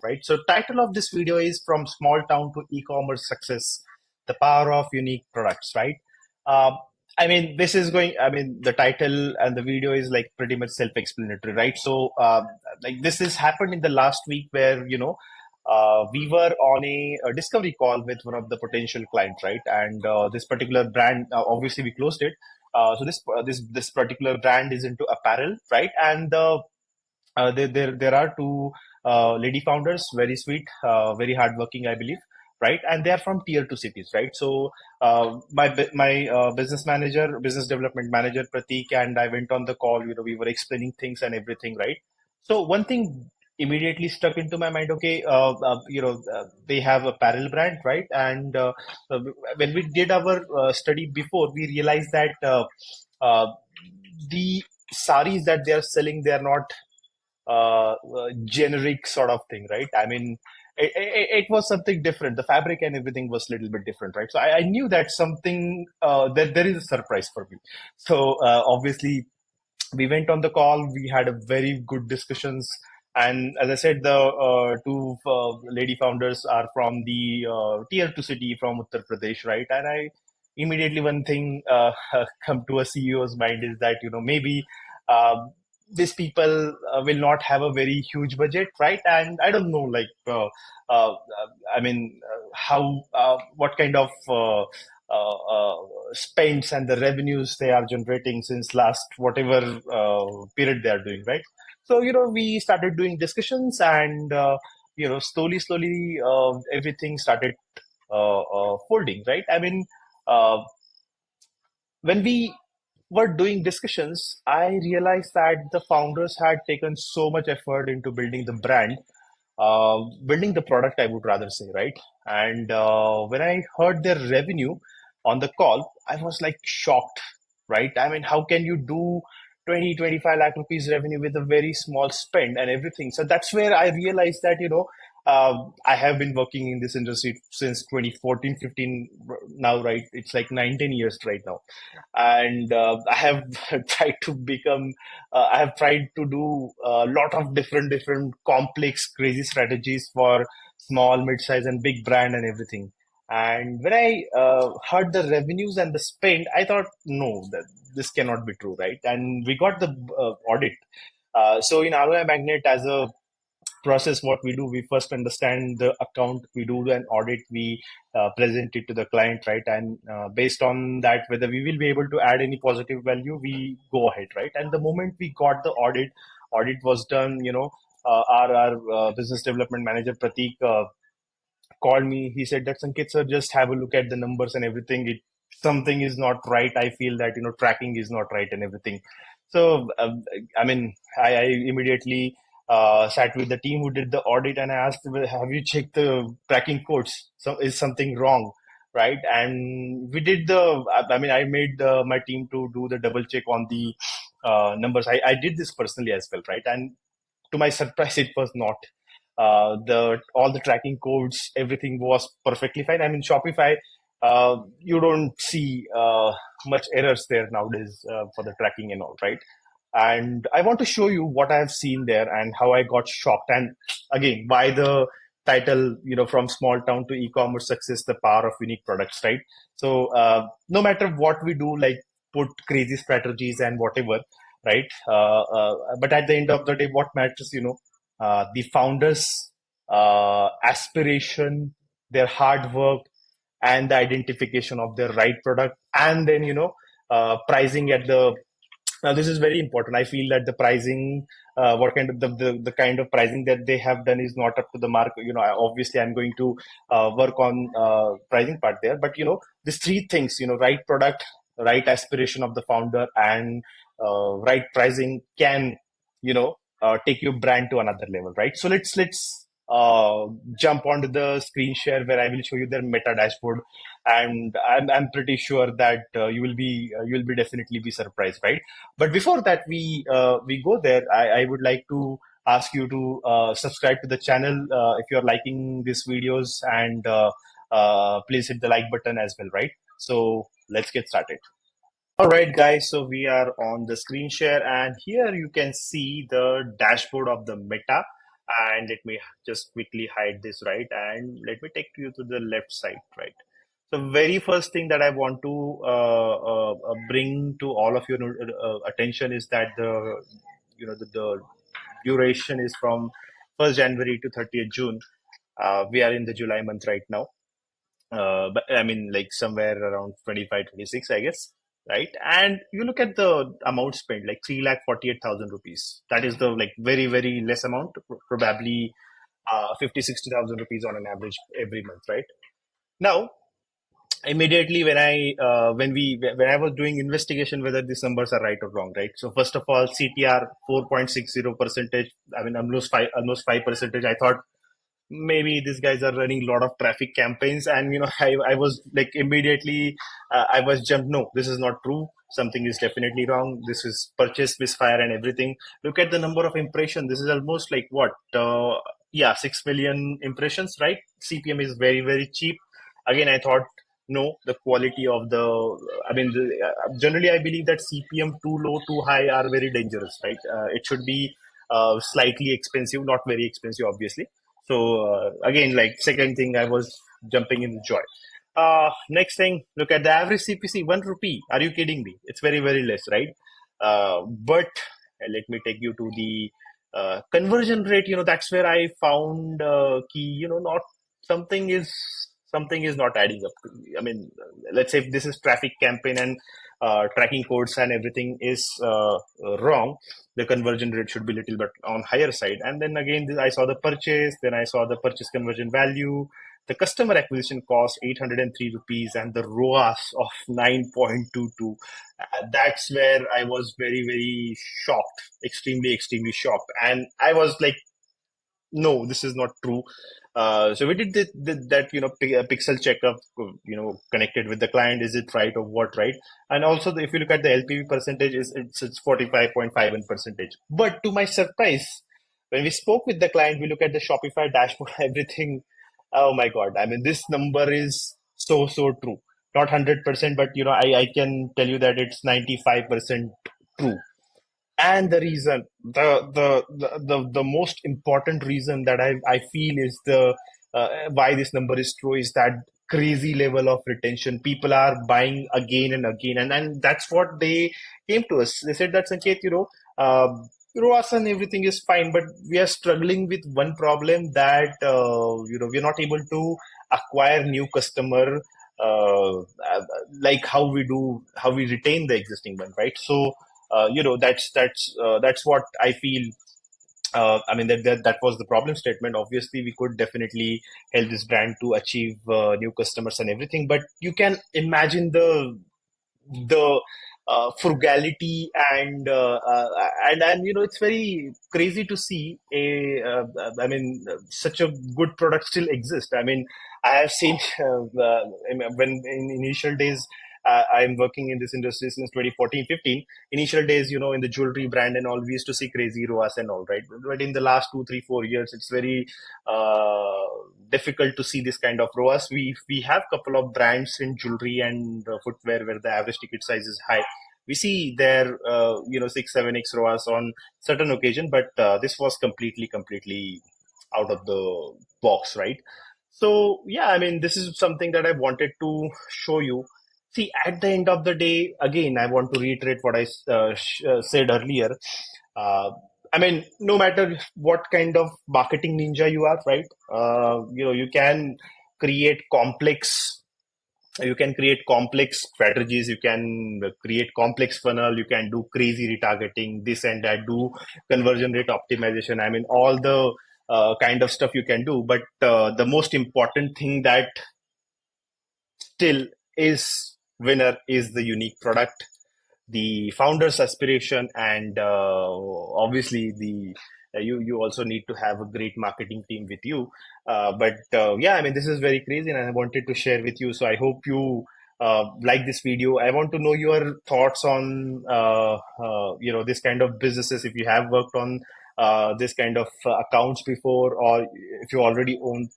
right? So title of this video is From Small Town to E-commerce Success, the Power of Unique Products, right? Uh, the title and the video is like pretty much self-explanatory, right? So like this has happened in the last week where, we were on a discovery call with one of the potential clients, right? And this particular brand, obviously we closed it. So this particular brand is into apparel, right? And there are two lady founders, very sweet, very hardworking, I believe, right? And they are from tier two cities, right? So my business development manager Pratik and I went on the call. We were explaining things and everything, right? So one thing immediately stuck into my mind. Okay, they have apparel brand, right? And when we did our study before, we realized that uh, the saris that they are selling, they are not generic sort of thing, right? I mean, it was something different. The fabric and everything was a little bit different, right? So I knew that something that there is a surprise for me. So obviously, we went on the call. We had a very good discussions, and as I said, the two lady founders are from the tier two city from Uttar Pradesh, right? And I immediately one thing come to a CEO's mind is that maybe. Uh, these people will not have a very huge budget, right? And I don't know, like, how, what kind of spends and the revenues they are generating since last whatever period they are doing, right? So we started doing discussions, and slowly, everything started folding, right? I mean, uh, when we were doing discussions, I realized that the founders had taken so much effort into building the brand, building the product, I would rather say, right? And when I heard their revenue on the call, I was like shocked, right? I mean, how can you do 20-25 lakh rupees revenue with a very small spend and everything? So that's where I realized that, I have been working in this industry since 2014, 15 now, right? It's like 9-10 years right now. And I have tried to become I have tried to do a lot of different complex crazy strategies for small mid-size and big brand and everything. And when I heard the revenues and the spend, I thought, no, that this cannot be true, right? And we got the audit. So in ROI Magnet, as a process, what we do, we first understand the account, we do an audit, we present it to the client, right? And based on that, whether we will be able to add any positive value, we go ahead, right? And the moment we got the audit was done, our business development manager Pratik called me. He said that, Sanket sir, just have a look at the numbers and everything. Something is not right. I feel that tracking is not right and everything. So I immediately sat with the team who did the audit, and I asked, "Well, have you checked the tracking codes? So is something wrong?" Right? And we did I made my team to do the double check on the numbers. I did this personally as well, right? And to my surprise, it was not. The all the tracking codes, everything was perfectly fine. I mean, Shopify, you don't see much errors there nowadays for the tracking and all, right? And I want to show you what I have seen there and how I got shocked. And again, why the title, from small town to e-commerce success, the power of unique products, right? So no matter what we do, like put crazy strategies and whatever, right? But at the end of the day, what matters, the founders' aspiration, their hard work, and the identification of the right product, and then pricing at the now, this is very important. I feel that the pricing, what kind of the kind of pricing that they have done is not up to the mark. Obviously, I'm going to work on pricing part there. But these three things, right product, right aspiration of the founder, and right pricing can, take your brand to another level, right? So let's jump onto the screen share where I will show you their meta dashboard, and I'm pretty sure that you will be definitely be surprised, right? But before that, we go there. I would like to ask you to subscribe to the channel if you're liking these videos, and please hit the like button as well, right? So let's get started. All right, guys. So we are on the screen share, and here you can see the dashboard of the Meta. And let me just quickly hide this, right? And let me take you to the left side, right? So very first thing that I want to bring to all of your attention is that the duration is from 1st January to 30th June. We are in the July month right now. But I mean, like somewhere around 25, 26, I guess, right? And you look at the amount spent, like 3,48,000 rupees. That is the like very, very less amount, probably 50, 60,000 rupees on an average every month, right? Now, immediately when I was doing investigation whether these numbers are right or wrong, right? So first of all, CTR 4.60 percentage. I mean, almost 5 percentage. I thought maybe these guys are running a lot of traffic campaigns, and I was like immediately I was jumped, no, this is not true, something is definitely wrong, this is purchase misfire and everything. Look at the number of impressions, this is almost like what, yeah, 6 million impressions, right? CPM is very, very cheap. Again, I thought, no, the quality of the, I mean, generally I believe that CPM too low, too high are very dangerous, right? It should be slightly expensive, not very expensive, obviously. So again, like second thing, I was jumping in joy. Next thing, look at the average CPC, 1 rupee. Are you kidding me? It's very, very less, right? But let me take you to the conversion rate. That's where I found key. Not something is something is not adding up. I mean, let's say if this is traffic campaign and tracking codes and everything is wrong, the conversion rate should be a little bit on higher side. And then again, I saw the purchase, then I saw the purchase conversion value, the customer acquisition cost 803 rupees, and the ROAS of 9.22. That's where I was very, very shocked, extremely, extremely shocked. And I was like, no, this is not true. So we did that, pixel checkup, connected with the client. Is it right or what, right? And also, if you look at the LPV percentage, it's 45.51 percentage. But to my surprise, when we spoke with the client, we look at the Shopify dashboard, everything. Oh my God! I mean, this number is so, so true. Not 100%, but I can tell you that it's 95% true. And the reason, the most important reason that I feel is the why this number is true is that crazy level of retention. People are buying again and again, and that's what they came to us. They said that, Sanket, uh, ROAS and everything is fine, but we are struggling with one problem, that we're not able to acquire new customer, like how we retain the existing one, right? So that's what I feel. I mean, that was the problem statement. Obviously, we could definitely help this brand to achieve new customers and everything, but you can imagine the frugality and it's very crazy to see I mean, such a good product still exist. I mean, I have seen when in initial days, I'm working in this industry since 2014, 15. Initial days, in the jewelry brand and all, we used to see crazy ROAS and all, right? But in the last 2, 3, 4 years, it's very uh, difficult to see this kind of ROAS. We have couple of brands in jewelry and footwear where the average ticket size is high. We see their 6, 7x ROAS on certain occasion, but this was completely out of the box, right? So yeah, I mean, this is something that I wanted to show you. See, at the end of the day, again, I want to reiterate what I said earlier. Uh, I mean, no matter what kind of marketing ninja you are, right? You can create complex. You can create complex strategies. You can create complex funnel. You can do crazy retargeting, this and that. Do conversion rate optimization. I mean, all the kind of stuff you can do. But the most important thing that still is winner is the unique product, the founder's aspiration, and obviously the you also need to have a great marketing team with you. But yeah, I mean, this is very crazy, and I wanted to share with you. So I hope you like this video. I want to know your thoughts on this kind of businesses. If you have worked on this kind of accounts before, or if you already own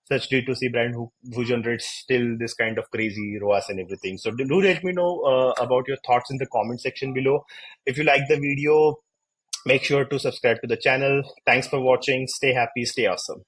such D2C brand who generates still this kind of crazy ROAS and everything. So do let me know about your thoughts in the comment section below. If you like the video, Make sure to subscribe to the channel. Thanks for watching. Stay happy, stay awesome.